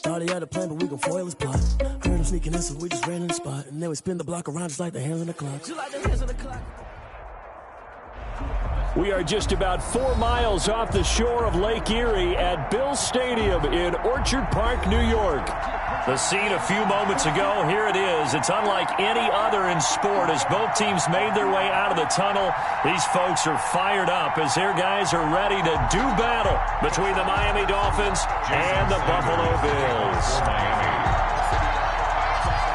Thought he had a plan, but we gon' foil his plot. Heard him sneaking in, so we just ran in the spot. And then we spin the block around just like the hands on the clock. Just like the hands on the clock. We are just about 4 miles off the shore of Lake Erie at Bills Stadium in Orchard Park, New York. The scene a few moments ago, here it is. It's unlike any other in sport as both teams made their way out of the tunnel. These folks are fired up as their guys are ready to do battle between the Miami Dolphins and the Buffalo Bills.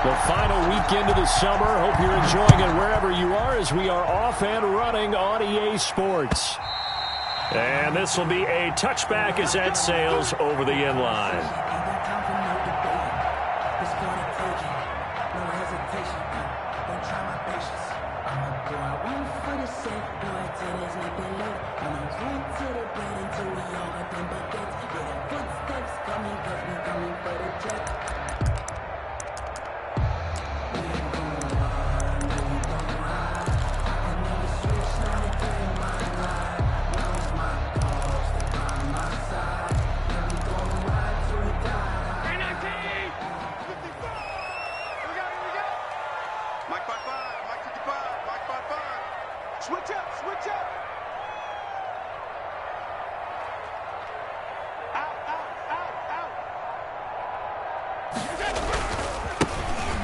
The final weekend of the summer. Hope you're enjoying it wherever you are as we are off and running on EA Sports. And this will be a touchback as that sails over the end line.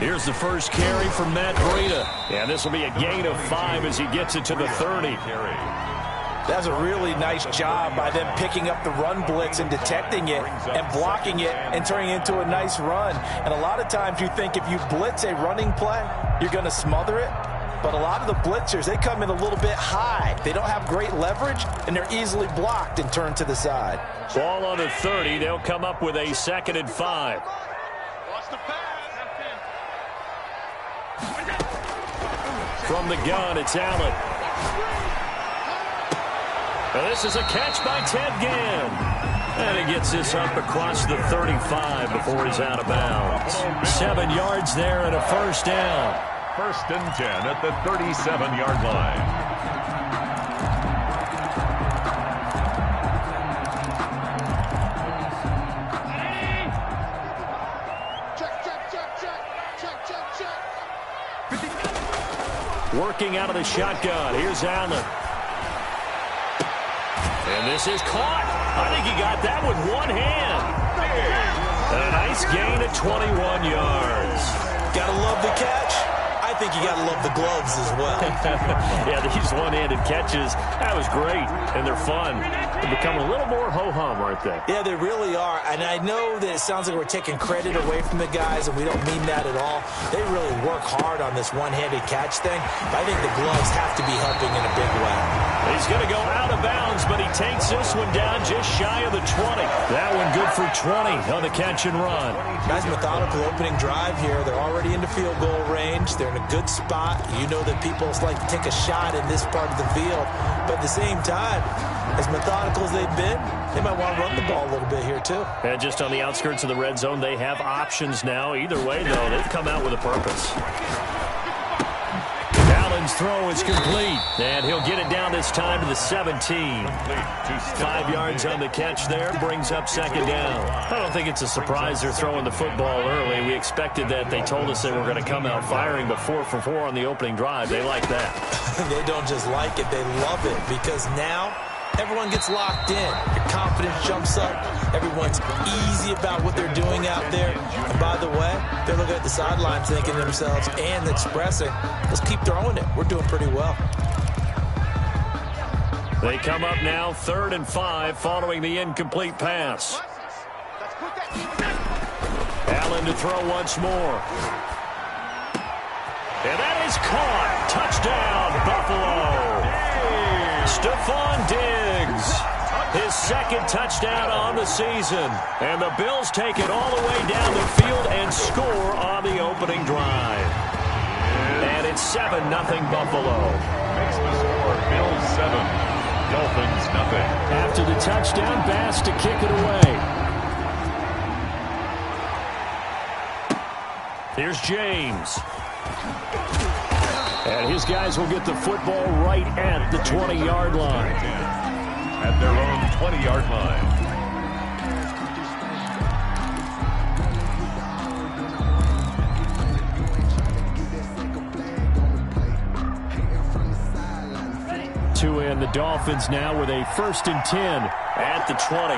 Here's the first carry from Matt Breida. And this will be a gain of 5 as he gets it to the 30. That's a really nice job by them picking up the run blitz and detecting it and blocking it and turning it into a nice run. And a lot of times you think if you blitz a running play, you're going to smother it. But a lot of the blitzers, they come in a little bit high. They don't have great leverage, and they're easily blocked and turned to the side. Ball on the 30. They'll come up with a 2nd and 5. From the gun, it's Allen. Now this is a catch by Ted Ginn. And he gets this up across the 35 before he's out of bounds. 7 yards there and a first down. 1st and 10 at the 37-yard line. Working out of the shotgun. Here's Allen. And this is caught. I think he got that with one hand. And a nice gain of 21 yards. Gotta love the catch. I think you gotta love the gloves as well. Yeah, these one-handed catches, that was great. And they're fun. They're becoming a little more ho-hum, aren't they? Yeah, they really are. And I know that it sounds like we're taking credit away from the guys, and we don't mean that at all. They really work hard on this one-handed catch thing. But I think the gloves have to be helping in a big way. He's going to go out of bounds, but he takes this one down just shy of the 20. That one good for 20 on the catch and run. Nice methodical opening drive here. They're already into field goal range. They're in a good spot. You know that people like to take a shot in this part of the field. But at the same time, as methodical as they've been, they might want to run the ball a little bit here too. And just on the outskirts of the red zone, they have options now. Either way, though, they've come out with a purpose. Allen's throw is complete, and he'll get it down this time to the 17. 5 yards on the catch there, brings up 2nd down. I don't think it's a surprise they're throwing the football early. We expected that. They told us they were going to come out firing, but 4 for 4 on the opening drive. They like that. They don't just like it, they love it, because now everyone gets locked in. Your confidence jumps up. Everyone's easy about what they're doing out there. And by the way, they're looking at the sidelines thinking to themselves and expressing, let's keep throwing it. We're doing pretty well. They come up now 3rd and 5 following the incomplete pass. Allen to throw once more. And that is caught. Touchdown, Buffalo. Stephon Diggs, his 2nd touchdown on the season. And the Bills take it all the way down the field and score on the opening drive. And it's 7-0 Buffalo. Makes the score Bills 7, Dolphins 0. After the touchdown, Bass to kick it away. Here's James. And his guys will get the football right at the 20-yard line. At their own 20-yard line. And the Dolphins now with a 1st and 10 at the 20.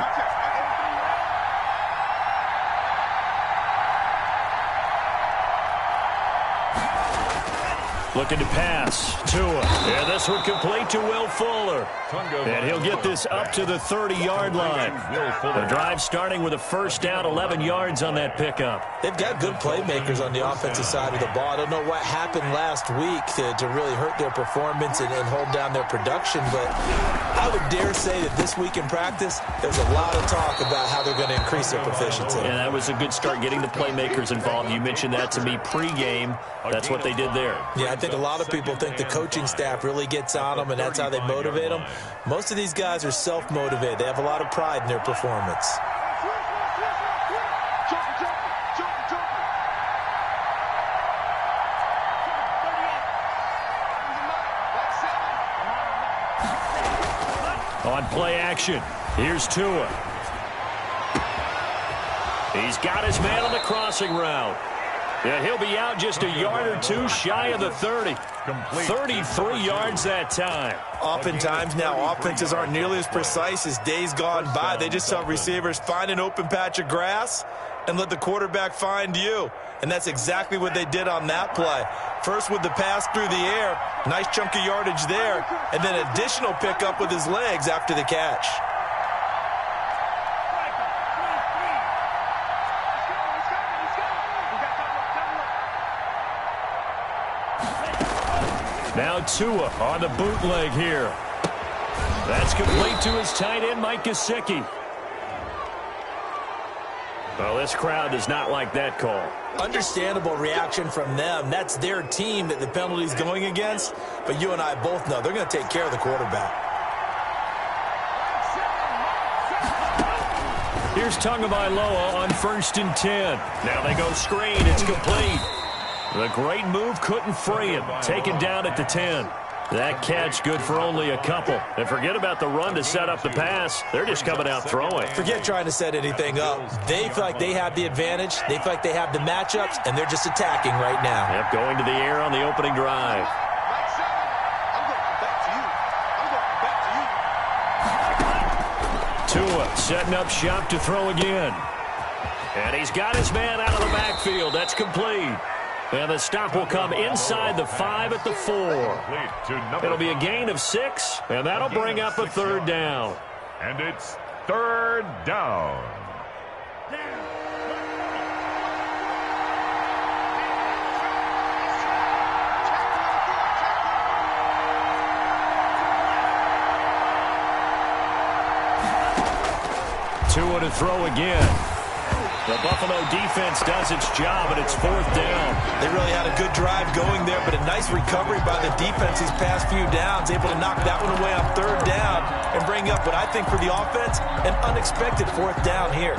Looking to pass. Tua. And this one complete to Will Fuller. And he'll get this up to the 30-yard line. The drive starting with a 1st down, 11 yards on that pickup. They've got good playmakers on the offensive side of the ball. I don't know what happened last week to really hurt their performance and hold down their production, but I would dare say that this week in practice, there's a lot of talk about how they're going to increase their proficiency. And that was a good start, getting the playmakers involved. You mentioned that to me pregame. That's what they did there. Yeah, I think a lot of people think the coaching staff really gets on them, and that's how they motivate them. Most of these guys are self-motivated. They have a lot of pride in their performance. On play action, here's Tua. He's got his man on the crossing route. Yeah, he'll be out just a yard or two shy of the 30. 33 yards that time. Oftentimes now, offenses aren't nearly as precise as days gone by. They just tell receivers, find an open patch of grass and let the quarterback find you. And that's exactly what they did on that play. First with the pass through the air, nice chunk of yardage there, and then additional pickup with his legs after the catch. Now Tua on the bootleg here. That's complete to his tight end, Mike Gesicki. Well, this crowd does not like that call. Understandable reaction from them. That's their team that the penalty's going against. But you and I both know they're going to take care of the quarterback. Here's Tagovailoa on 1st and 10. Now they go screen. It's complete. The great move couldn't free him. Taken down at the 10. That catch good for only a couple. And forget about the run to set up the pass. They're just coming out throwing. Forget trying to set anything up. They feel like they have the advantage. They feel like they have the matchups, and they're just attacking right now. Yep, going to the air on the opening drive. Tua setting up shop to throw again. And he's got his man out of the backfield. That's complete. And the stop will come inside the 5 at the 4. It'll be a gain of 6, and that'll bring up a 3rd down. And it's 3rd down. Tua to throw again. The Buffalo defense does its job, and it's 4th down. They really had a good drive going there, but a nice recovery by the defense these past few downs, able to knock that one away on 3rd down and bring up what I think for the offense, an unexpected 4th down here.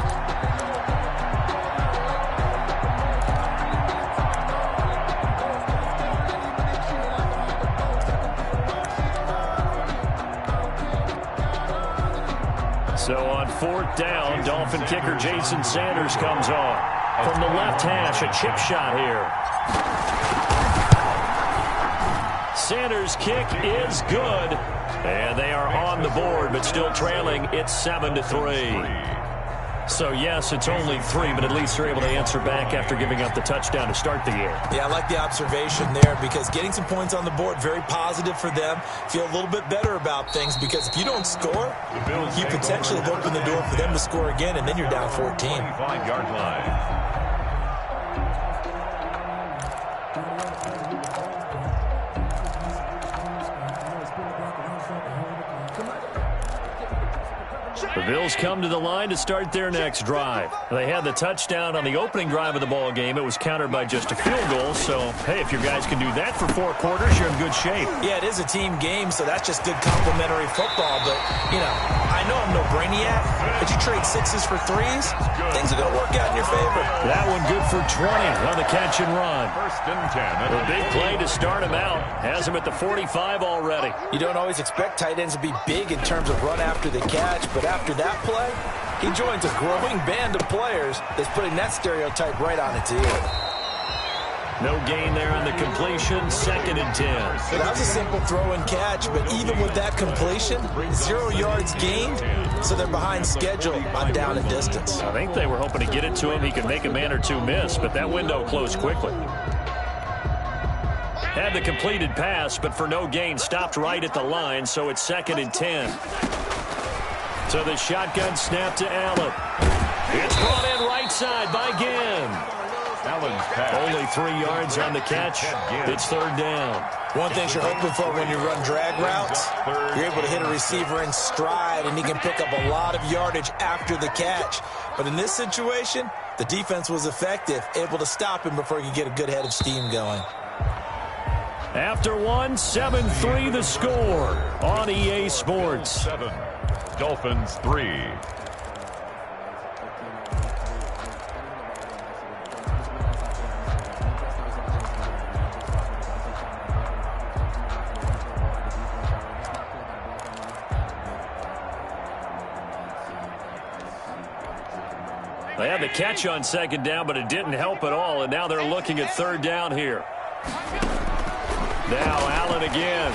So on 4th down, Dolphin kicker Jason Sanders comes on. From the left hash, a chip shot here. Sanders' kick is good. And they are on the board, but still trailing. It's 7-3. So, yes, it's only 3, but at least they're able to answer back after giving up the touchdown to start the year. Yeah, I like the observation there because getting some points on the board, very positive for them. Feel a little bit better about things because if you don't score, you potentially have opened the door for them to score again, and then you're down 14. 25-yard line. The Bills come to the line to start their next drive. They had the touchdown on the opening drive of the ball game. It was countered by just a field goal. So, hey, if your guys can do that for 4 quarters, you're in good shape. Yeah, it is a team game, so that's just good complimentary football. But, you know, I know I'm no brainiac, but you trade 6s for 3s, things are going to work out in your favor. That one good for 20 on the catch and run. 1st and 10. A big play to start him out. Has him at the 45 already. You don't always expect tight ends to be big in terms of run after the catch, but after that play, he joins a growing band of players that's putting that stereotype right on its ear. No gain there on the completion, 2nd and 10. So that was a simple throw and catch, but even with that completion, 0 yards gained, so they're behind schedule on down and distance. I think they were hoping to get it to him. He could make a man or two miss, but that window closed quickly. Had the completed pass, but for no gain, stopped right at the line, so it's 2nd and 10. So the shotgun snap to Allen. It's brought in right side by Ginn. Only 3 yards on the catch. It's 3rd down. One thing you're hoping for when you run drag routes, you're able to hit a receiver in stride, and he can pick up a lot of yardage after the catch. But in this situation, the defense was effective, able to stop him before he could get a good head of steam going. After 1, 7-3 the score on EA Sports. 7, Dolphins 3. They had the catch on 2nd down, but it didn't help at all, and now they're looking at 3rd down here. Now Allen again.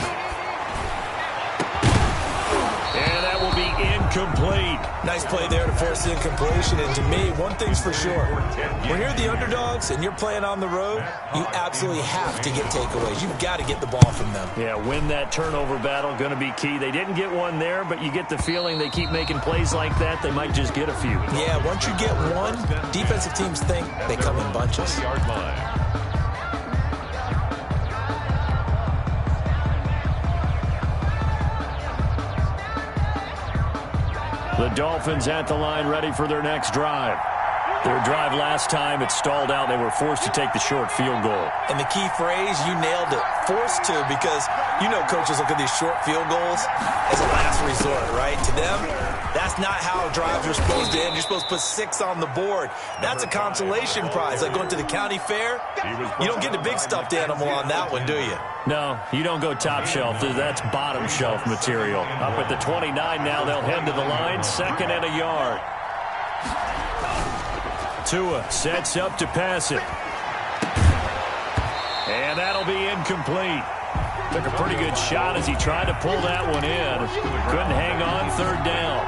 And that will be incomplete. Nice play there to force the incompletion. And to me, one thing's for sure. When you're the underdogs and you're playing on the road, you absolutely have to get takeaways. You've got to get the ball from them. Yeah, win that turnover battle, going to be key. They didn't get one there, but you get the feeling they keep making plays like that, they might just get a few. Yeah, once you get one, defensive teams think they come in bunches. Yard line. The Dolphins at the line, ready for their next drive. Their drive last time, it stalled out. They were forced to take the short field goal. And the key phrase, you nailed it, forced to, because you know coaches look at these short field goals as a last resort, right? To them, that's not how drives are supposed to end. You're supposed to put 6 on the board. That's a consolation prize, like going to the county fair. You don't get the big stuffed animal on that one, do you? No, you don't go top shelf. That's bottom shelf material. Up at the 29 now, they'll head to the line, 2nd and a yard. Tua sets up to pass it. And that'll be incomplete. Took a pretty good shot as he tried to pull that one in. Couldn't hang on, 3rd down.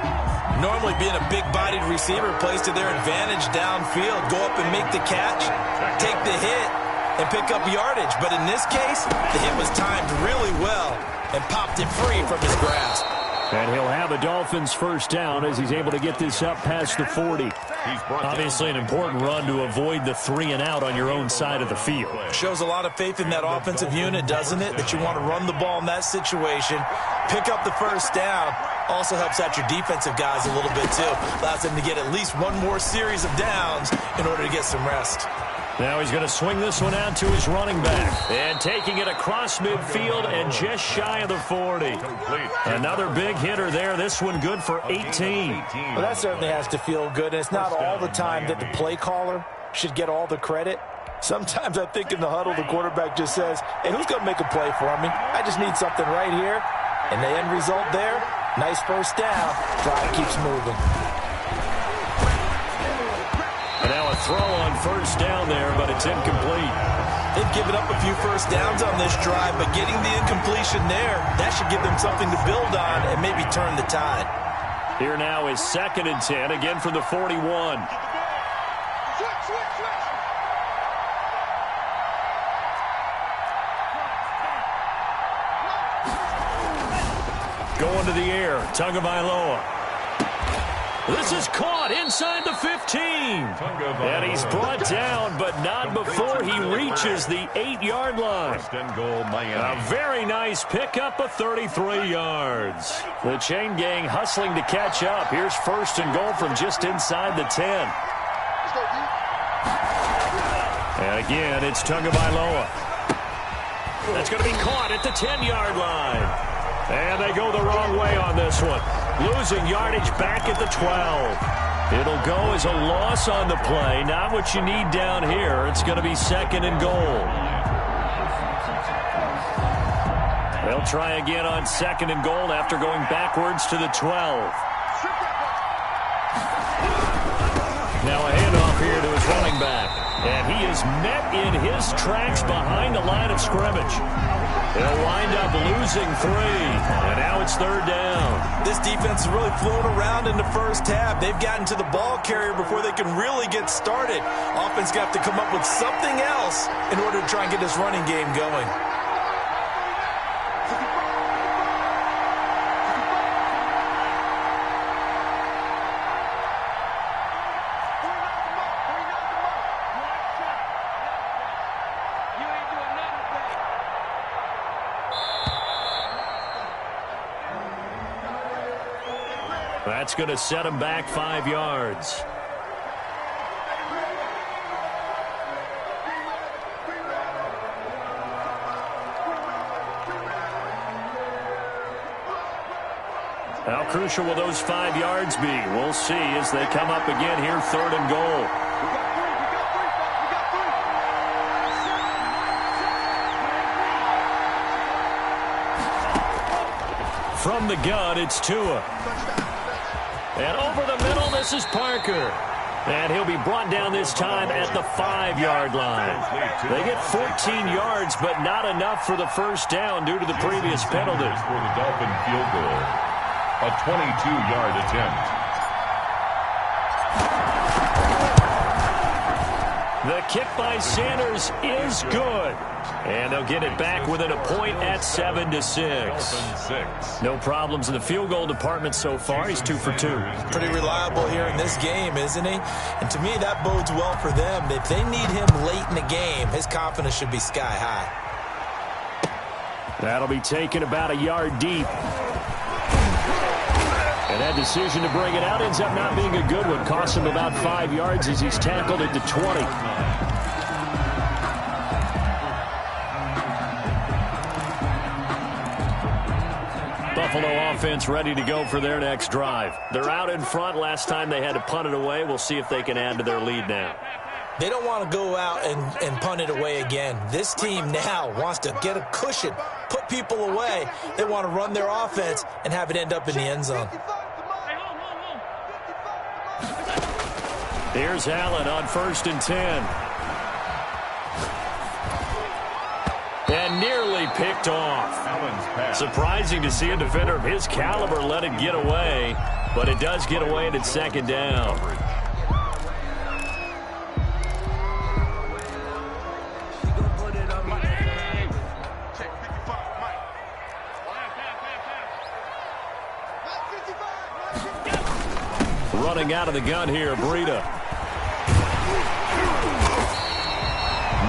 Normally being a big-bodied receiver plays to their advantage downfield. Go up and make the catch, take the hit, and pick up yardage. But in this case, the hit was timed really well and popped it free from his grasp. And he'll have a Dolphins 1st down as he's able to get this up past the 40. Obviously an important run to avoid the 3 and out on your own side of the field. Shows a lot of faith in that offensive unit, doesn't it? That you want to run the ball in that situation. Pick up the 1st down. Also helps out your defensive guys a little bit too. Allows them to get at least one more series of downs in order to get some rest. Now he's going to swing this one out to his running back. And taking it across midfield and just shy of the 40. Another big hitter there. This one good for 18. Well, that certainly has to feel good. And it's not all the time that the play caller should get all the credit. Sometimes I think in the huddle, the quarterback just says, hey, who's going to make a play for me? I just need something right here. And the end result there, nice 1st down. Drive keeps moving. And now a throw on 1st down there, but it's incomplete. They've given up a few 1st downs on this drive, but getting the incompletion there, that should give them something to build on and maybe turn the tide. Here now is 2nd and 10, again from the 41. Going to the air, Tagovailoa. This is caught inside the 15. And he's brought down, but not before he reaches the 8-yard line. A very nice pickup of 33 yards. The chain gang hustling to catch up. Here's 1st and goal from just inside the 10. And again, it's Tagovailoa. That's going to be caught at the 10-yard line. And they go the wrong way on this one. Losing yardage back at the 12. It'll go as a loss on the play. Not what you need down here. It's going to be 2nd and goal. They'll try again on 2nd and goal after going backwards to the 12. Now a handoff here to his running back. And he is met in his tracks behind the line of scrimmage. He'll wind up losing 3, and now it's 3rd down. This defense is really flown around in the first half. They've gotten to the ball carrier before they can really get started. Offense got to come up with something else in order to try and get this running game going. That's going to set him back 5 yards. How crucial will those 5 yards be? We'll see as they come up again here, 3rd and goal. From the gun, it's Tua. And over the middle, this is Parker. And he'll be brought down this time at the 5-yard line. They get 14 yards, but not enough for the first down due to the previous penalty. For the Dolphin field goal, a 22-yard attempt. The kick by Sanders is good. And they'll get it back within a point at 7-6. No problems in the field goal department so far. He's 2 for 2. Pretty reliable here in this game, isn't he? And to me, that bodes well for them. If they need him late in the game, his confidence should be sky high. That'll be taken about a yard deep. And that decision to bring it out ends up not being a good one. Costs him about 5 yards as he's tackled at the 20. Buffalo offense ready to go for their next drive. They're out in front. Last time they had to punt it away. We'll see if they can add to their lead now. They don't want to go out and punt it away again. This team now wants to get a cushion, put people away. They want to run their offense and have it end up in the end zone. Here's Allen on 1st and 10. And nearly picked off. Surprising to see a defender of his caliber let it get away, but it does get away and it's 2nd down. Running out of the gun here, Breida.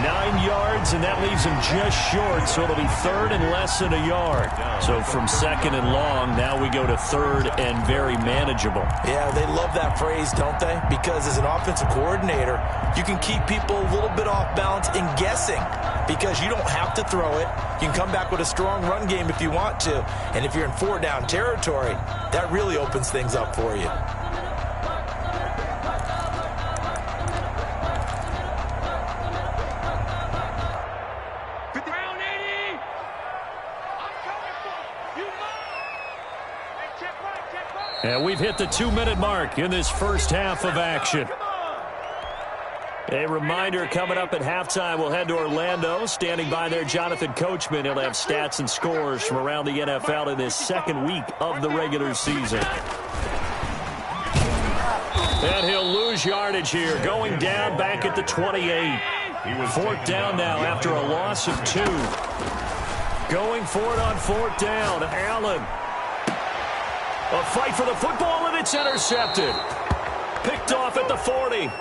9 yards, and that leaves him just short, so it'll be 3rd and less than a yard. So from 2nd and long, now we go to 3rd and very manageable. Yeah, they love that phrase, don't they? Because as an offensive coordinator, you can keep people a little bit off balance and guessing because you don't have to throw it. You can come back with a strong run game if you want to. And if you're in 4-down territory, that really opens things up for you. And we've hit the 2-minute mark in this first half of action. A reminder coming up at halftime, we'll head to Orlando. Standing by there, Jonathan Coachman. He'll have stats and scores from around the NFL in this 2nd week of the regular season. And he'll lose yardage here, going down back at the 28. 4th down now after a loss of 2. Going for it on 4th down, Allen. A fight for the football, and it's intercepted. Picked off at the 40.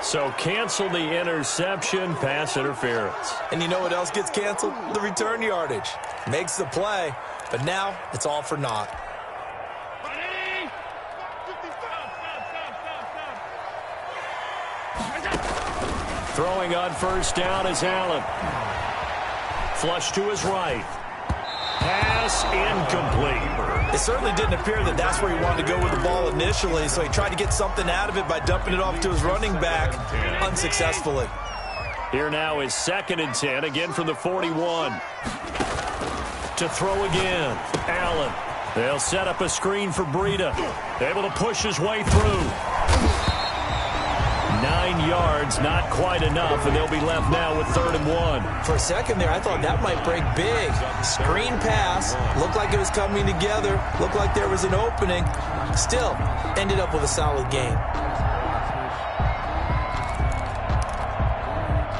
So cancel the interception, pass interference. And you know what else gets canceled? The return yardage. Makes the play, but now it's all for naught. Throwing on 1st down is Allen. Flush to his right. Pass incomplete. It certainly didn't appear that that's where he wanted to go with the ball initially, so he tried to get something out of it by dumping it off to his running back unsuccessfully. Here now is 2nd and 10, again from the 41. To throw again, Allen. They'll set up a screen for Breida. Able to push his way through. 9 9 yards, not quite enough, and they'll be left now with 3rd and 1. For a second there, I thought that might break big. Screen pass, looked like it was coming together, looked like there was an opening. Still, ended up with a solid gain.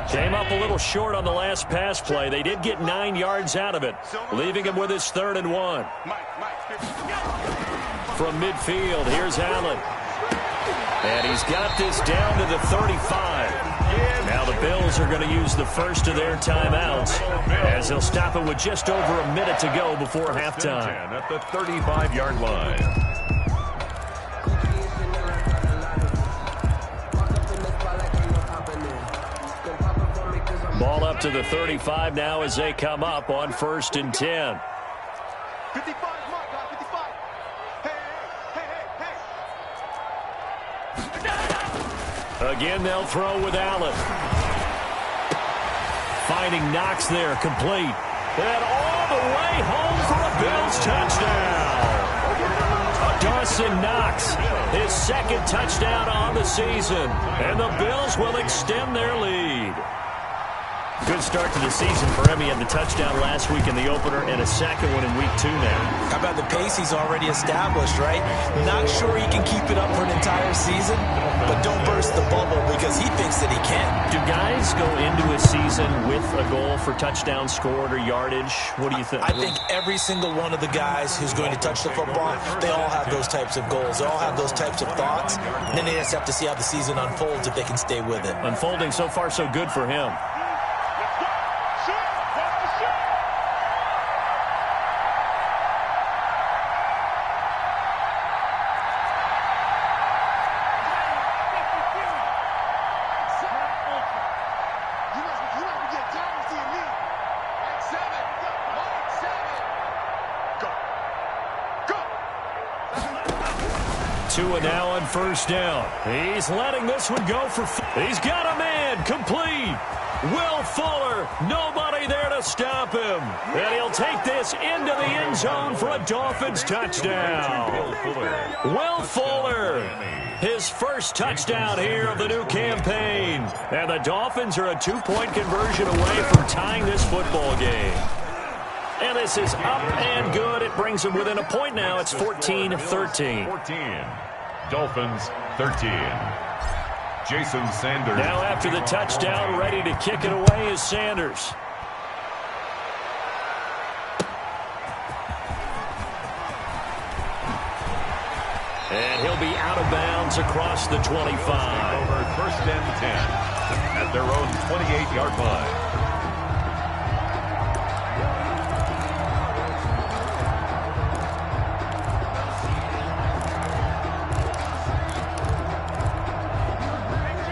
Came up a little short on the last pass play. They did get 9 yards out of it, leaving him with his 3rd and 1. From midfield, here's Allen. And he's got this down to the 35. Now the Bills are going to use the first of their timeouts as they'll stop it with just over a minute to go before halftime. At the 35-yard line. Ball up to the 35 now as they come up on 1st and 10. 55, come on, guys, 55. Hey. Again, they'll throw with Allen. Finding Knox there, complete. And all the way home for a Bills touchdown. Dawson Knox, his 2nd touchdown on the season. And the Bills will extend their lead. Good start to the season for him. He had the touchdown last week in the opener and a 2nd one in week 2 now. How about the pace he's already established, right? Not sure he can keep it up for an entire season, but don't burst the bubble because he thinks that he can. Do guys go into a season with a goal for touchdown scored or yardage? What do you think? I think every single one of the guys who's going to touch the football, they all have those types of goals. They all have those types of thoughts. And then they just have to see how the season unfolds if they can stay with it. Unfolding so far so good for him. Tua now on 1st down. He's letting this one go for... He's got a man, complete. Will Fuller, nobody there to stop him. And he'll take this into the end zone for a Dolphins touchdown. Will Fuller, his 1st touchdown here of the new campaign. And the Dolphins are a 2-point conversion away from tying this football game. And this is up and good. It brings them within a point now. It's 14-13. 14. Dolphins 13. Jason Sanders. Now after the touchdown, ready to kick it away is Sanders. And he'll be out of bounds across the 25. Over 1st and 10 at their own 28-yard line.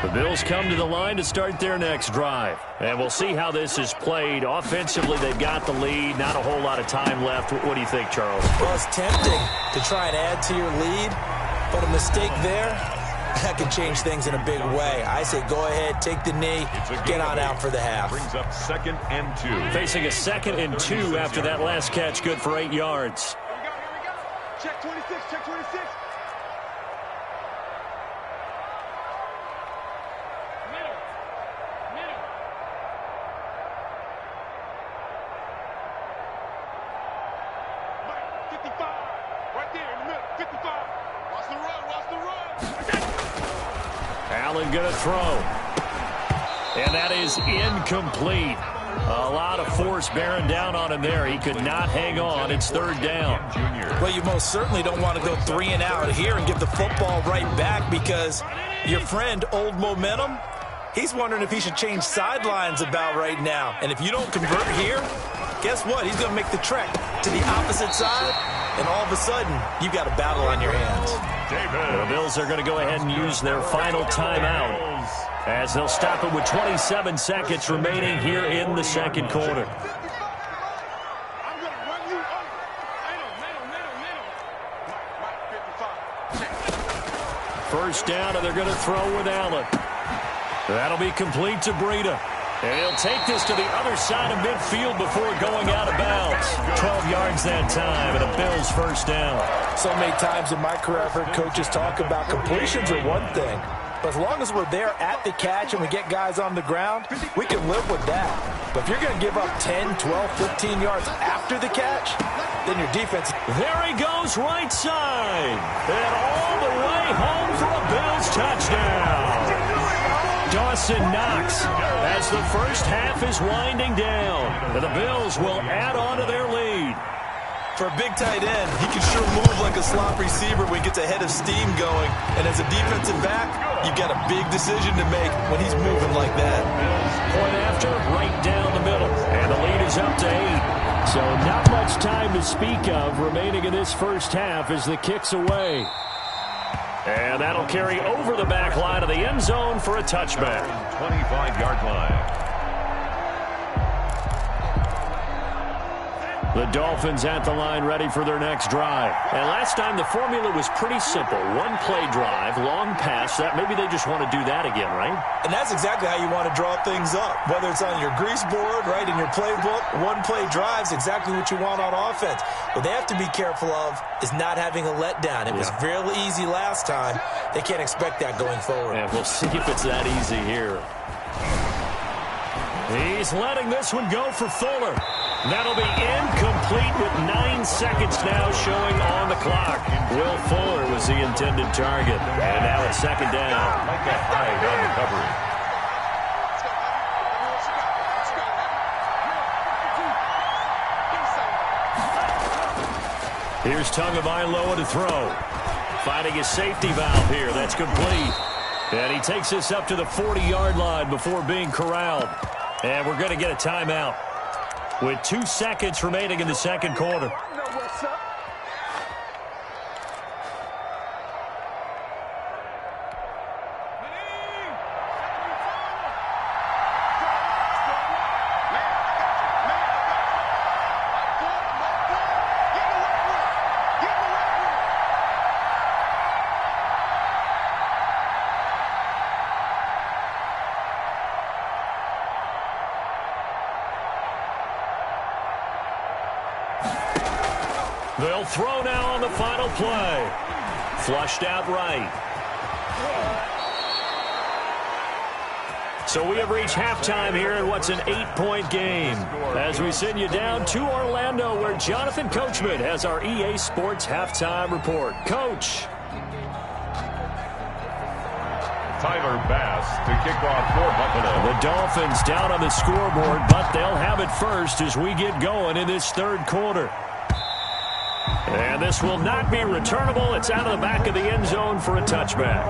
The Bills come to the line to start their next drive. And we'll see how this is played. Offensively, they've got the lead. Not a whole lot of time left. What do you think, Charles? Well, it's tempting to try and add to your lead, but a mistake there, that could change things in a big way. I say go ahead, take the knee, get on out for the half. Brings up 2nd and 2. Facing a 2nd and 2 after that last catch, good for 8 yards. Here we go. Check 26, check 26. Allen going to throw. And that is incomplete. A lot of force bearing down on him there. He could not hang on. It's 3rd down. Well, you most certainly don't want to go 3 and out here and give the football right back because your friend, Old Momentum, he's wondering if he should change sidelines about right now. And if you don't convert here, guess what? He's going to make the trek to the opposite side, and all of a sudden, you've got a battle on your hands. The Bills are going to go ahead and use their final timeout as they'll stop it with 27 seconds remaining here in the 2nd quarter. First down, and they're going to throw with Allen. That'll be complete to Breida. And he'll take this to the other side of midfield before going out of bounds. 12 yards that time, and a Bills 1st down. So many times in my career, I've heard coaches talk about completions are one thing, But as long as we're there at the catch and we get guys on the ground, we can live with that. But if you're going to give up 10, 12, 15 yards after the catch, then your defense... There he goes right side. And all the way home for a Bills touchdown. Dawson Knox as the first half is winding down. And the Bills will add on to their lead. For a big tight end, he can sure move like a slot receiver when he gets a head of steam going. And as a defensive back, you've got a big decision to make when he's moving like that. Point after, right down the middle. And the lead is up to 8. So not much time to speak of remaining in this first half as the kick's away. And that'll carry over the back line of the end zone for a touchback. 25-yard line. The Dolphins at the line ready for their next drive. And last time the formula was pretty simple. One play drive, long pass. That maybe they just want to do that again, right? And that's exactly how you want to draw things up. Whether it's on your grease board, right, in your playbook, one play drive is exactly what you want on offense. What they have to be careful of is not having a letdown. It was fairly easy last time. They can't expect that going forward. And we'll see if it's that easy here. He's letting this one go for Fuller. That'll be incomplete with 9 seconds now showing on the clock. Will Fuller was the intended target. And now it's second down. Like a high on the coverage. Here's Tagovailoa to throw. Finding his safety valve here. That's complete. And he takes this up to the 40-yard line before being corralled. And we're going to get a timeout with 2 seconds remaining in the second quarter. They'll throw now on the final play. Flushed out right. So we have reached halftime here in what's an 8-point game. As we send you down to Orlando, where Jonathan Coachman has our EA Sports halftime report. Coach. Tyler Bass to kick off for Buffalo. The Dolphins down on the scoreboard, but they'll have it first as we get going in this third quarter. And this will not be returnable. It's out of the back of the end zone for a touchback.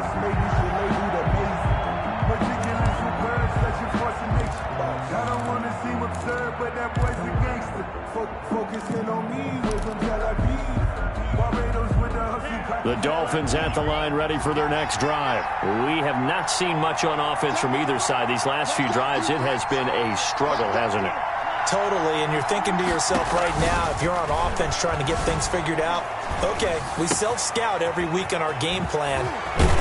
The Dolphins at the line ready for their next drive. We have not seen much on offense from either side. These last few drives, it has been a struggle, hasn't it? Totally, and you're thinking to yourself right now, if you're on offense trying to get things figured out, okay, we self-scout every week on our game plan.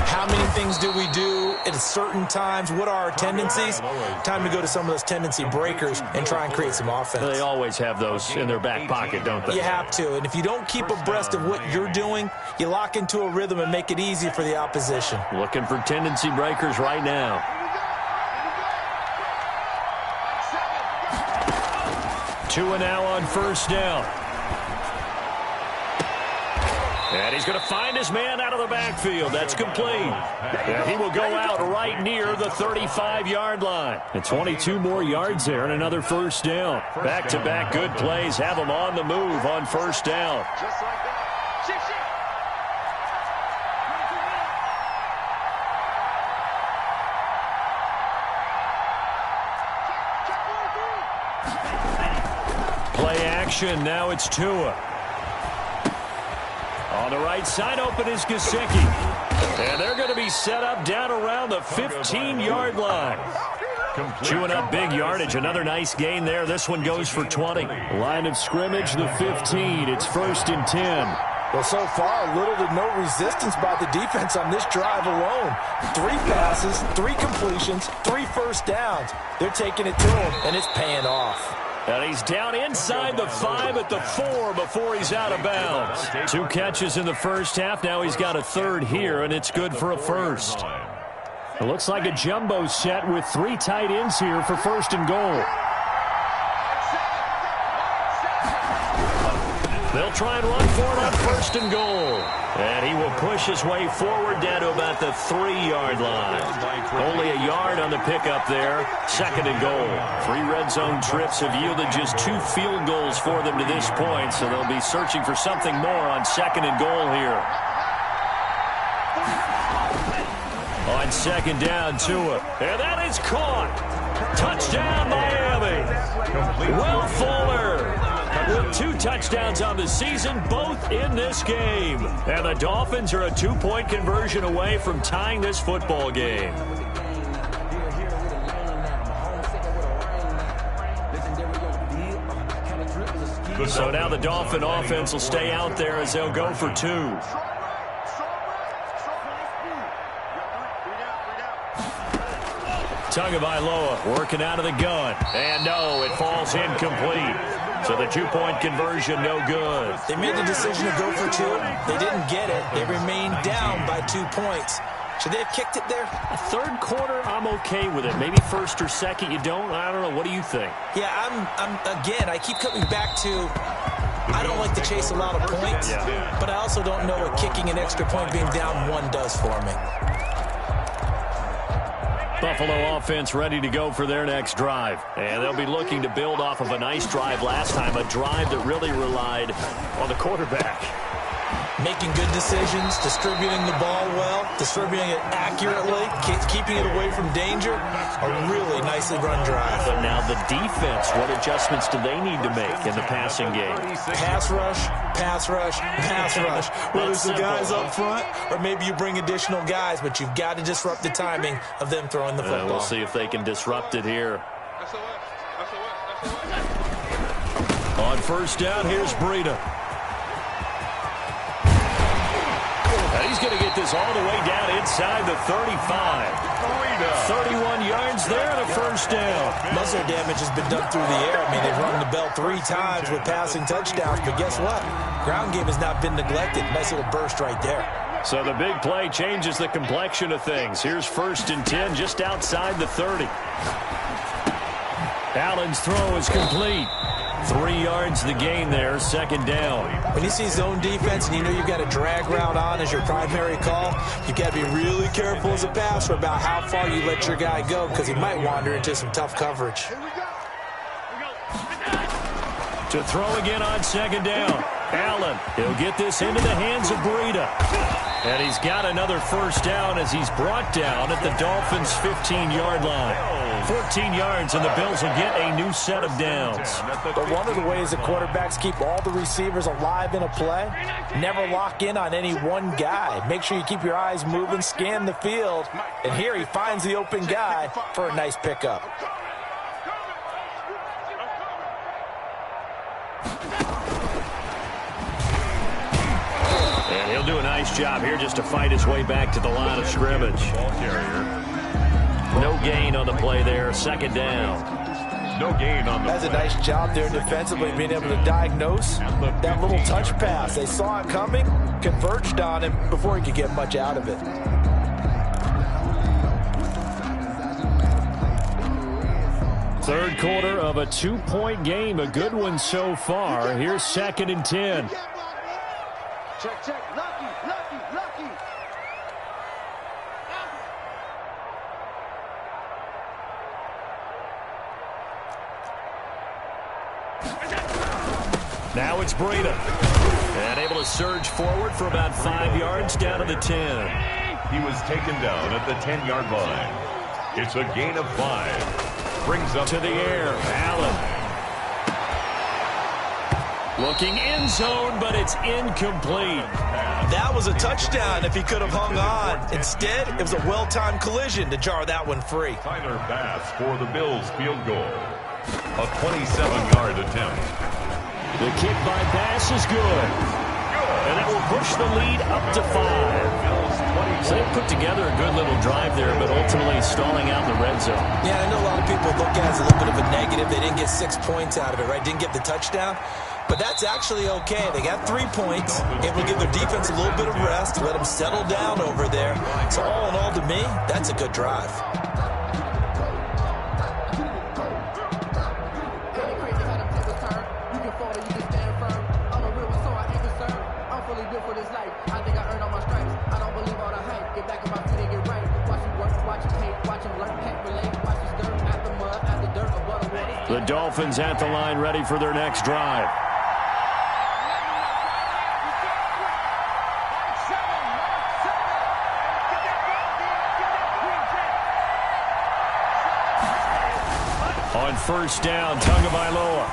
How many things do we do at certain times? What are our tendencies? Time to go to some of those tendency breakers and try and create some offense. They always have those in their back pocket, don't they? You have to, and if you don't keep abreast of what you're doing, you lock into a rhythm and make it easy for the opposition. Looking for tendency breakers right now. Two and now on first down. And he's going to find his man out of the backfield. That's complete. And he will go out right near the 35-yard line. And 22 more yards there and another first down. Back-to-back good plays have him on the move on first down. Just like that. Play action. Now it's Tua. On the right side, open is Gesicki. And they're going to be set up down around the 15-yard line. Chewing up big yardage. Another nice gain there. This one goes for 20. Line of scrimmage, the 15. It's 1st and 10. Well, so far, little to no resistance by the defense on this drive alone. 3 passes, 3 completions, 3 first downs. They're taking it to him, and it's paying off. And he's down inside the 5 at the 4 before he's out of bounds. 2 catches in the first half. Now he's got a third here, and it's good for a first. It looks like a jumbo set with 3 tight ends here for first and goal. They'll try and run for it on first and goal. And he will push his way forward down to about the 3-yard line. Only a yard on the pickup there. Second and goal. 3 red zone trips have yielded just 2 field goals for them to this point, so they'll be searching for something more on second and goal here. On second down, Tua. And that is caught. Touchdown, Miami. Will Fuller with 2 touchdowns on the season, both in this game. And the Dolphins are a 2-point conversion away from tying this football game. So now the Dolphin offense will stay out there as they'll go for 2. Tagovailoa working out of the gun. And no, it falls incomplete. So the 2-point conversion, no good. They made the decision to go for 2. They didn't get it. They remained down by 2 points. Should they have kicked it there? Third quarter, I'm okay with it. Maybe first or second, you don't. I don't know. What do you think? Yeah, again, I keep coming back to I don't like to chase a lot of points, but I also don't know what kicking an extra point being down 1 does for me. Buffalo offense ready to go for their next drive. And they'll be looking to build off of a nice drive last time, a drive that really relied on the quarterback. Making good decisions, distributing the ball well, distributing it accurately, keeping it away from danger. A really nicely run drive. But now the defense, what adjustments do they need to make in the passing game? Pass rush, pass rush, pass rush. Whether it's the guys up front or maybe you bring additional guys, but you've got to disrupt the timing of them throwing the football. We'll see if they can disrupt it here. On first down, here's Breida. He's going to get this all the way down inside the 35. 31 yards there and a first down. Most of their damage has been done through the air. I mean, they've rung the bell 3 times with passing touchdowns, but guess what? Ground game has not been neglected. Nice little burst right there. So the big play changes the complexion of things. Here's first and 10 just outside the 30. Allen's throw is complete. 3 yards the gain there, second down. When you see zone defense and you know you've got a drag route on as your primary call, you've got to be really careful as a passer about how far you let your guy go because he might wander into some tough coverage. To throw again on second down. Allen, he'll get this into the hands of Breida. And he's got another first down as he's brought down at the Dolphins' 15-yard line. 14 yards, and the Bills will get a new set of downs. But one of the ways that quarterbacks keep all the receivers alive in a play, never lock in on any one guy. Make sure you keep your eyes moving, scan the field. And here he finds the open guy for a nice pickup. And he'll do a nice job here just to fight his way back to the line of scrimmage. Ball carrier. No gain on the play there, second down. No gain on the That's a nice job there defensively, being able to diagnose that little touch pass. They saw it coming, converged on him before he could get much out of it. Third quarter of a 2-point game, a good one so far. Here's second and 10. Check, check. Lucky, lucky, lucky. Now it's Breida. And able to surge forward for about 5 yards down to the 10. He was taken down at the 10-yard line. It's a gain of 5. Brings up to the air. Allen. Looking end zone, but it's incomplete. That was a touchdown if he could have hung on. Instead, it was a well-timed collision to jar that one free. Tyler Bass for the Bills field goal. A 27-yard attempt. The kick by Bass is good. And it will push the lead up to 5. So they put together a good little drive there, but ultimately stalling out in the red zone. Yeah, I know a lot of people look at it as a little bit of a negative. They didn't get 6 points out of it, right? Didn't get the touchdown. but that's actually okay. They got 3 points, able to give their defense a little bit of rest, let them settle down over there. So all in all, to me, that's a good drive. The Dolphins at the line, ready for their next drive. On first down, Tagovailoa.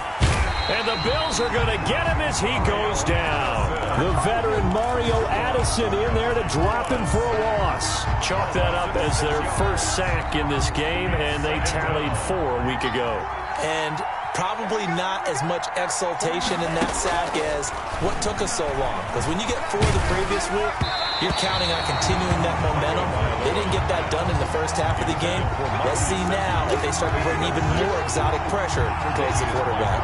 And the Bills are going to get him as he goes down. The veteran Mario Addison in there to drop him for a loss. Chalk that up as their first sack in this game, and they tallied 4 a week ago. And probably not as much exultation in that sack as what took us so long. Because when you get 4 the previous week, you're counting on continuing that momentum. They didn't get that done in the first half of the game. Let's see now if they start to bring even more exotic pressure towards the quarterback.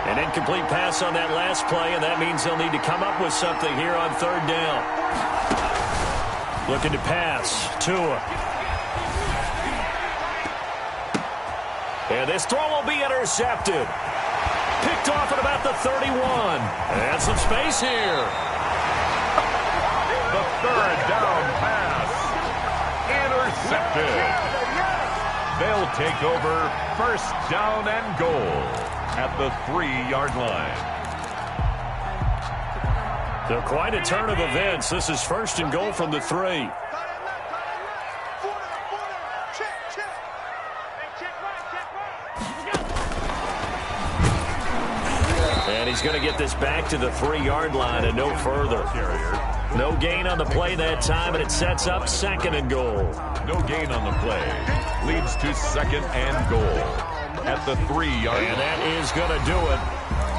An incomplete pass on that last play, and that means they'll need to come up with something here on third down. Looking to pass. Tua. And this throw will be intercepted. Picked off at about the 31. And some space here. The third down pass. Intercepted. They'll take over first down and goal at the 3-yard line. So quite a turn of events. This is first and goal from the 3. And he's going to get this back to the 3-yard line and no further. No gain on the play that time, and it sets up second and goal. No gain on the play. Leads to second and goal at the 3-yard line. And that is going to do it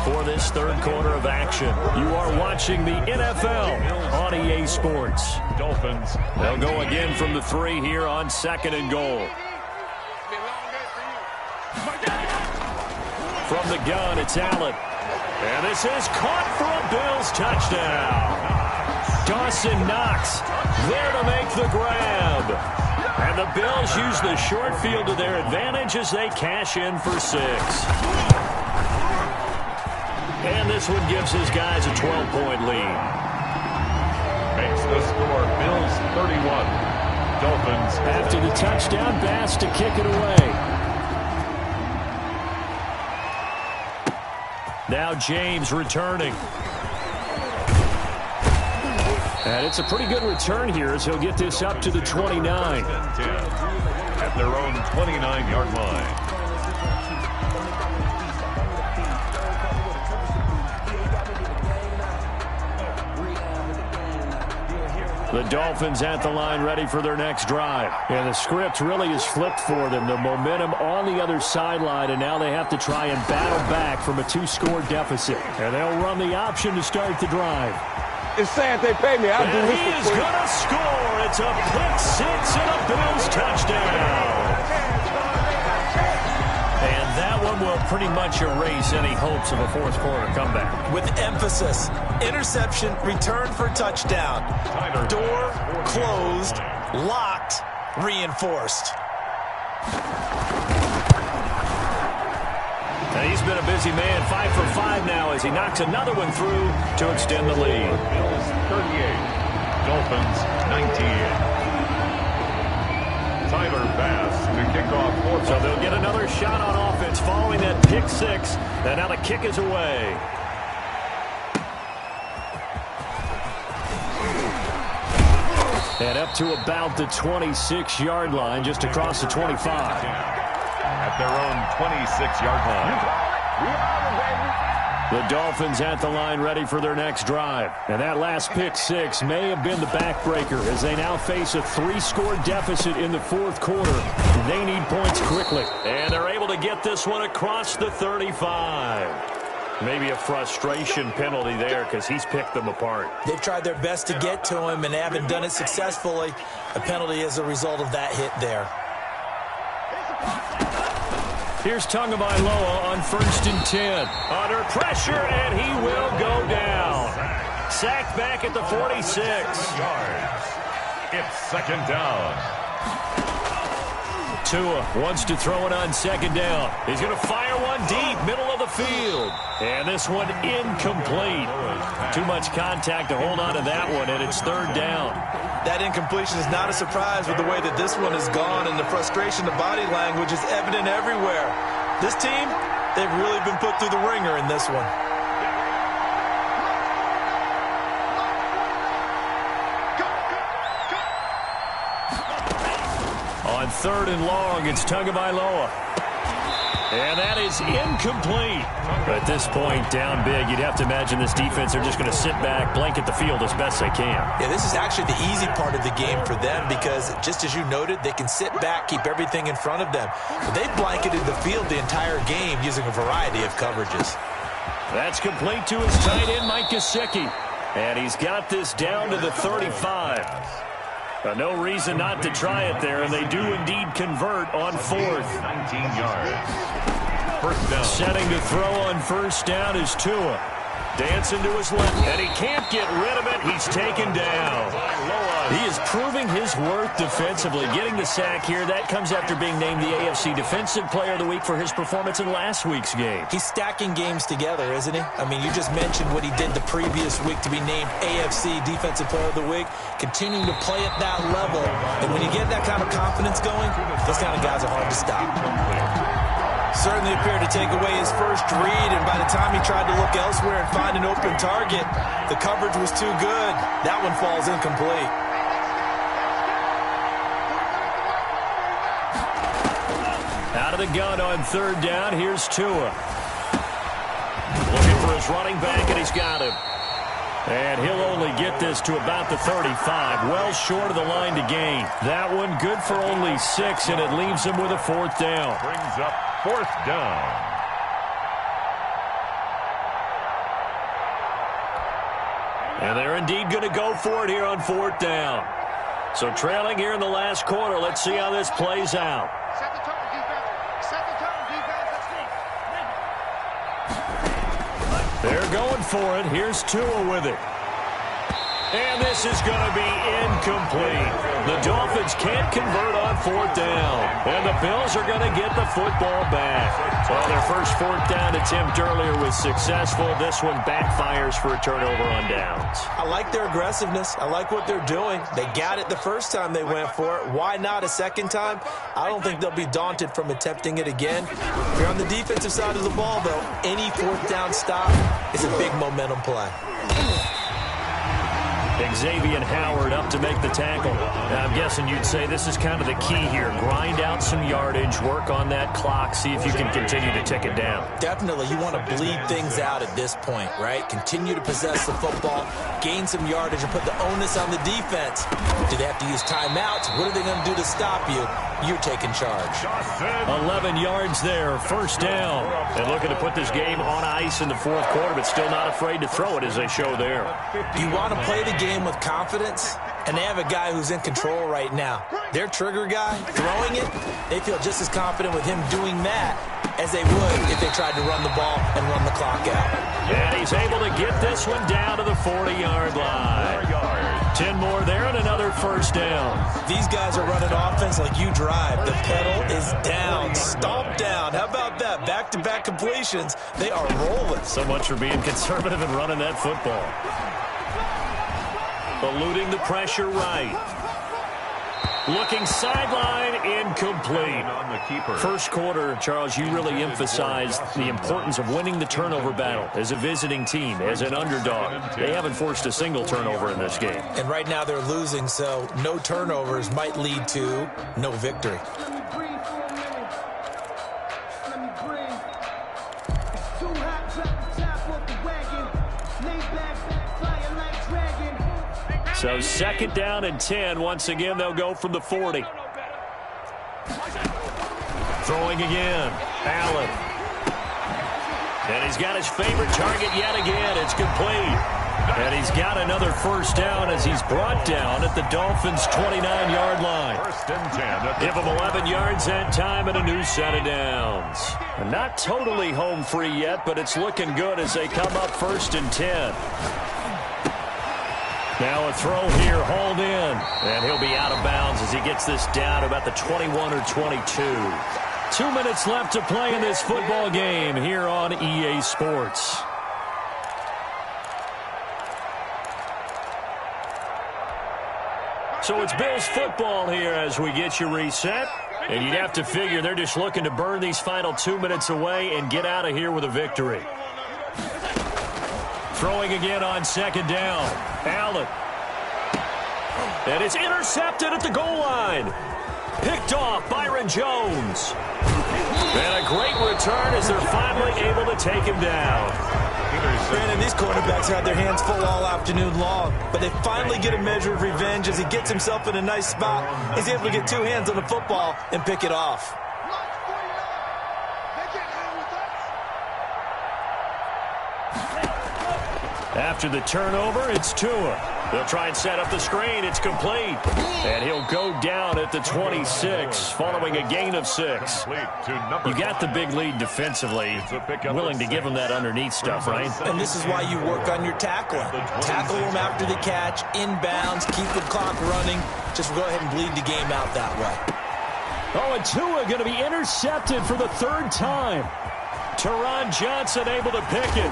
for this third quarter of action. You are watching the NFL on EA Sports. Dolphins. They'll go again from the 3 here on second and goal. From the gun, it's Allen. And this is caught for a Bills touchdown. Dawson Knox there to make the grab. And the Bills use the short field to their advantage as they cash in for 6. And this one gives his guys a 12-point lead. Makes the score Bills 31. Dolphins. After the touchdown, Bass to kick it away. Now James returning. And it's a pretty good return here as he'll get this up to the 29. At their own 29-yard line. The Dolphins at the line ready for their next drive. And the script really is flipped for them. The momentum on the other sideline, and now they have to try and battle back from a 2-score deficit. And they'll run the option to start the drive. It's saying they pay me. I'll do this. He is going to score. It's a pick-6 and a Bills touchdown. And that one will pretty much erase any hopes of a fourth-quarter comeback. With emphasis, interception, return for touchdown. Door closed, locked, reinforced. And he's been a busy man, 5 for 5 now as he knocks another one through to extend the lead. Bills 38, Dolphins 19. Tyler Bass to kick off fourth. So they'll get another shot on offense following that pick-6. And now the kick is away. And up to about the 26-yard line, just across the 25. At their own 26-yard line. The Dolphins at the line ready for their next drive. And that last pick-6 may have been the backbreaker as they now face a 3-score deficit in the fourth quarter. They need points quickly. And they're able to get this one across the 35. Maybe a frustration penalty there because he's picked them apart. They've tried their best to get to him and haven't done it successfully. A penalty is a result of that hit there. Here's Tagovailoa on 1st and 10. Under pressure, and he will go down. Sacked back at the 46. It's 2nd down. Tua wants to throw it on 2nd down. He's going to fire one deep, middle of the field. And this one incomplete. Too much contact to hold on to that one, and it's 3rd down. That incompletion is not a surprise with the way that this one has gone, and the frustration, the body language is evident everywhere. This team, they've really been put through the ringer in this one. On 3rd and long, it's Tagovailoa. And that is incomplete. At this point, down big, you'd have to imagine this defense are just going to sit back, blanket the field as best they can. Yeah, this is actually the easy part of the game for them because, just as you noted, they can sit back, keep everything in front of them. But they've blanketed the field the entire game using a variety of coverages. That's complete to his tight end, Mike Gesicki. And he's got this down to the 35. No reason not to try it there, and they do indeed convert on 4th. 19 yards. 1st down. Setting to throw on 1st down is Tua. Dancing to his left, and he can't get rid of it. He's taken down. He is proving his worth defensively. Getting the sack here, that comes after being named the AFC Defensive Player of the Week for his performance in last week's game. He's stacking games together, isn't he? I mean, you just mentioned what he did the previous week to be named AFC Defensive Player of the Week. Continuing to play at that level. And when you get that kind of confidence going, those kind of guys are hard to stop. Certainly appeared to take away his first read, and by the time he tried to look elsewhere and find an open target, the coverage was too good. That one falls incomplete. Out of the gun on 3rd down, here's Tua. Looking for his running back, and he's got him. And he'll only get this to about the 35, well short of the line to gain. That one good for only 6, and it leaves him with a 4th down. Brings up 4th down. And they're indeed going to go for it here on 4th down. So trailing here in the last quarter, let's see how this plays out. Set the tone, defense. Set the tone, defense. Let's They're going for it. Here's Tua with it. And this is going to be incomplete. The Dolphins can't convert on 4th down. And the Bills are going to get the football back. Well, their first 4th down attempt earlier was successful. This one backfires for a turnover on downs. I like their aggressiveness. I like what they're doing. They got it the first time they went for it. Why not a second time? I don't think they'll be daunted from attempting it again. If you're on the defensive side of the ball, though, any 4th down stop is a big momentum play. Xavier Howard up to make the tackle. Now, I'm guessing you'd say this is kind of the key here. Grind out some yardage, work on that clock, see if you can continue to tick it down. Definitely. You want to bleed things out at this point, right? Continue to possess the football, gain some yardage, and put the onus on the defense. Do they have to use timeouts? What are they going to do to stop you? You're taking charge. 11 yards there, 1st down. And looking to put this game on ice in the 4th quarter, but still not afraid to throw it as they show there. You want to play the game with confidence, and they have a guy who's in control right now. Their trigger guy, throwing it, they feel just as confident with him doing that as they would if they tried to run the ball and run the clock out. And he's able to get this one down to the 40-yard line. 10 more there and another 1st down. These guys are running offense like you drive. The pedal is down, stomp down. How about that? Back-to-back completions. They are rolling. So much for being conservative and running that football. Eluding the pressure right. Looking sideline, incomplete. On the keeper. First quarter, Charles, you really emphasized the importance of winning the turnover battle as a visiting team, as an underdog. They haven't forced a single turnover in this game. And right now they're losing, so no turnovers might lead to no victory. So 2nd down and 10. Once again, they'll go from the 40. Throwing again. Allen. And he's got his favorite target yet again. It's complete. And he's got another first down as he's brought down at the Dolphins' 29-yard line. First and 10. Give him 11 yards that time and a new set of downs. Not totally home free yet, but it's looking good as they come up first and 10. Now a throw here, hauled in. And he'll be out of bounds as he gets this down about the 21 or 22. 2 minutes left to play in this football game here on EA Sports. So it's Bills football here as we get you reset. And you'd have to figure they're just looking to burn these final 2 minutes away and get out of here with a victory. Throwing again on second down. Allen. And it's intercepted at the goal line. Picked off Byron Jones. And a great return as they're finally able to take him down. Brandon, these quarterbacks had their hands full all afternoon long, but they finally get a measure of revenge as he gets himself in a nice spot. He's able to get two hands on the football and pick it off. After the turnover, it's Tua. They'll try and set up the screen. It's complete. And he'll go down at the 26 following a gain of 6. You got the big lead defensively. Willing to give him that underneath stuff, right? And this is why you work on your tackling. Tackle them after the catch, inbounds, keep the clock running. Just go ahead and bleed the game out that way. Oh, and Tua going to be intercepted for the third time. Teron Johnson able to pick it.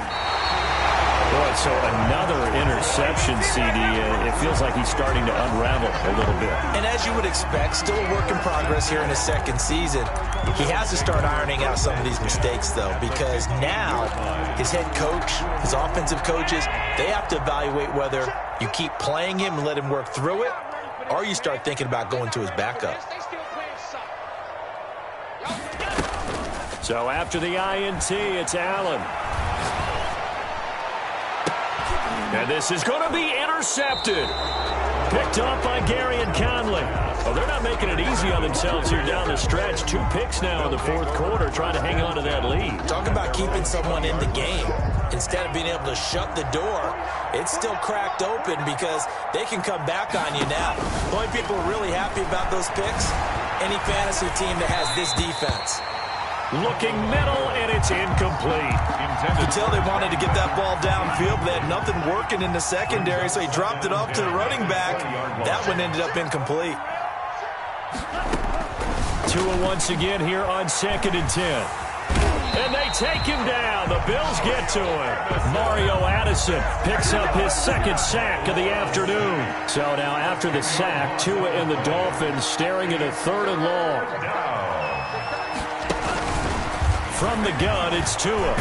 Boy, so another interception, CD. It feels like he's starting to unravel a little bit. And as you would expect, still a work in progress here in his second season. He has to start ironing out some of these mistakes, though, because now his head coach, his offensive coaches, they have to evaluate whether you keep playing him and let him work through it, or you start thinking about going to his backup. So after the INT, it's Allen. And this is going to be intercepted. Picked off by Gary and Conley. Oh, they're not making it easy on themselves here down the stretch. 2 picks now in the fourth quarter, trying to hang on to that lead. Talk about keeping someone in the game. Instead of being able to shut the door, it's still cracked open because they can come back on you now. The only people are really happy about those picks, any fantasy team that has this defense. Looking middle, and it's incomplete. You could tell they wanted to get that ball downfield, but they had nothing working in the secondary, so he dropped it off to the running back. That one ended up incomplete. Tua once again here on 2nd and 10. And they take him down. The Bills get to him. Mario Addison picks up his second sack of the afternoon. So now after the sack, Tua and the Dolphins staring at a 3rd and long. From the gun, it's Tua.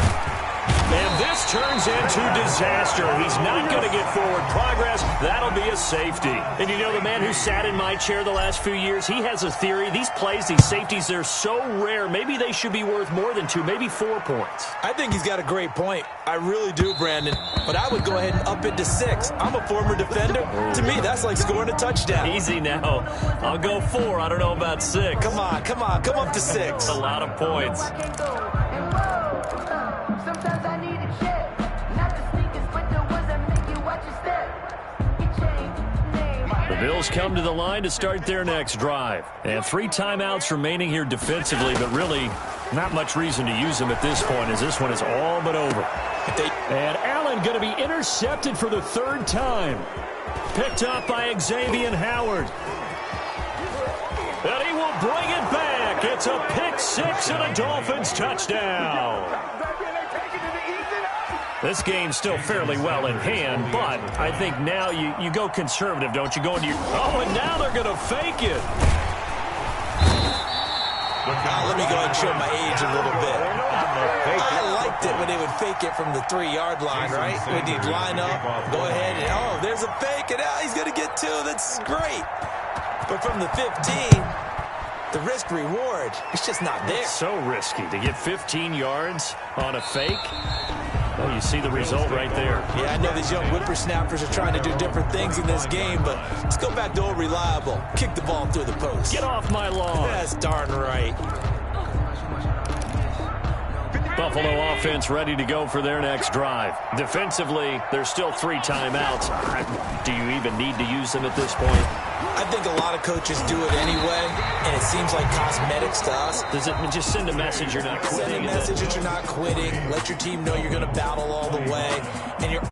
And this turns into disaster. He's not going to get forward progress. That'll be a safety. And you know, the man who sat in my chair the last few years, he has a theory. These plays, these safeties, they're so rare. Maybe they should be worth more than 2, maybe 4 points. I think he's got a great point. I really do, Brandon. But I would go ahead and up it to 6. I'm a former defender. To me, that's like scoring a touchdown. Easy now. I'll go 4. I don't know about 6. Come on. Come up to 6. That's a lot of points. The Bills come to the line to start their next drive. And 3 timeouts remaining here defensively, but really not much reason to use them at this point as this one is all but over. And Allen going to be intercepted for the 3rd time. Picked up by Xavier Howard. And he will bring it back. It's a pick 6 and a Dolphins touchdown. This game's still fairly well in hand, but I think now you go conservative, don't you? Go into your... Oh, and now they're going to fake it. Let me go ahead and show my age a little bit. I liked it when they would fake it from the 3-yard line, right? When you'd line up, go ahead, and oh, there's a fake, and now he's going to get 2. That's great. But from the 15, the risk-reward, it's just not there. It's so risky to get 15 yards on a fake. Well, you see the result right there. Yeah, I know these young whippersnappers are trying to do different things in this game, but let's go back to old reliable. Kick the ball through the post. Get off my lawn. That's darn right. Buffalo offense ready to go for their next drive. Defensively, there's still 3 timeouts. Do you even need to use them at this point? I think a lot of coaches do it anyway, and it seems like cosmetics to us. Does it just send a message you're not quitting? Send a message that you're not quitting. Let your team know you're going to battle all the way. And you're